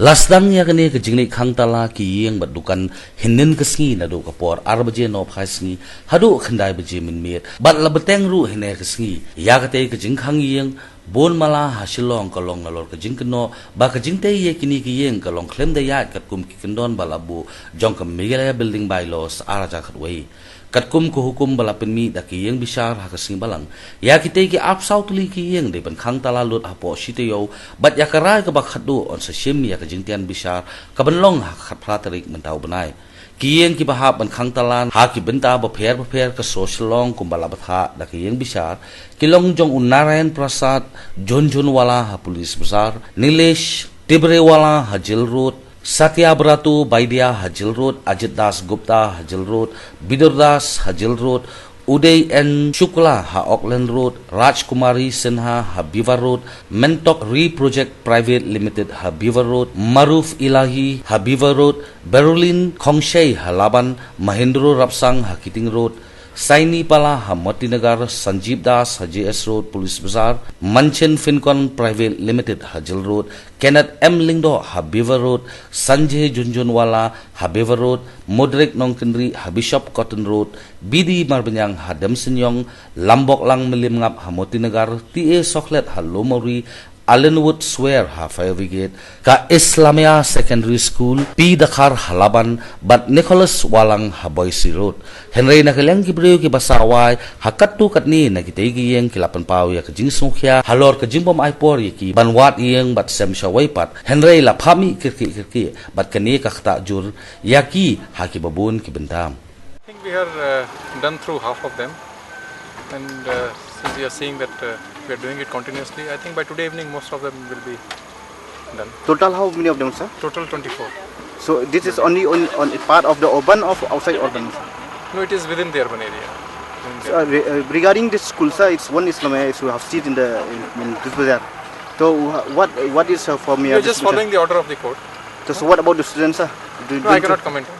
Lasdang ya kene ke jingni khang tala ki yeng badukan hinin kesngi na do kapor arbaje no phasngi hadu khandai baje min met bat la beteng ru hine kesngi ya kate ke jing khang yeng bon mala hasilong kalong nalor ke jing keno ba ke jing te ye kini ki yeng kalong klem de ya kat kum ki kendon balabu jong ke migala building bylaws araja khatwei katkum ko hukum balapin mi da ki yeng bisar ha kasing balang ya kite ki ap sautli ki yeng de ban khang tala lut apo site yo bat ya karai ka bakhadu on sa shim ya ka jingtian bisar ka ban long ha khat pratrik mentau benai ki yeng ki bahap ban khang talan ha ki benta ba pher ka social long kum balabatha da ki yeng bisar kilong jong unaren prasad jonjon wala ha pulis besar nilesh tibrewala ha jil road Satya Bratu Baidia Hajil Road, Ajit Das Gupta Hajil Road, Bidur Das Hajil Road, Uday N. Shukla Ha Auckland Road, Raj Kumari Sinha Ha Beaver Road, Mentok Re Project Private Limited Ha Beaver Road, Maruf Ilahi Ha Beaver Road, Berlin Kongshay Ha Laban, Mahindra Rapsang Ha Kiting Road, Saini Pala Ha Motinagar, Sanjeev Das Ha JS Road, Police Bazaar, Manchen Fincon Private Limited Ha Jil Road, Kenneth M. Lingdo Ha Beaver Road, Sanjay Junjunwala Ha Beaver Road, Modric Nongkendri Ha Bishop Cotton Road, BD Marbanyang Ha Damsenyong, Lambok Lang Melimngap Ha Motinagar, TA Soklet Ha Lomori, Allenwood Swear Ha Fire Brigade, Ka Islamia Secondary School, P. Dakar Halaban, Bat Nicholas Walang Ha Boise Road. Henry Nakalang Kibriyo ki Basaway, Ha Katu Katni Nakitegi Yeng Kilapan Pau ya Kajing Smukhya, Halor Kajimbom Aipor Yaki, Banwat Yeng Bat Sem Shawaipat, Henry Lapami Kirki, Bat Kani Kakta Jur, Yaki Haki Babun Kibentam. I think we are done through half of them, and since we are seeing that we are doing it continuously, I think by today evening most of them will be done. Total how many of them, sir? Total 24. So this is only on part of the urban or outside urban, sir? No, it is within the urban area. So, regarding this school, sir, it's one Islamia who have seat in this bazaar. So what is for me? We are just following the order of the court. So what about the students, sir? No, I cannot comment on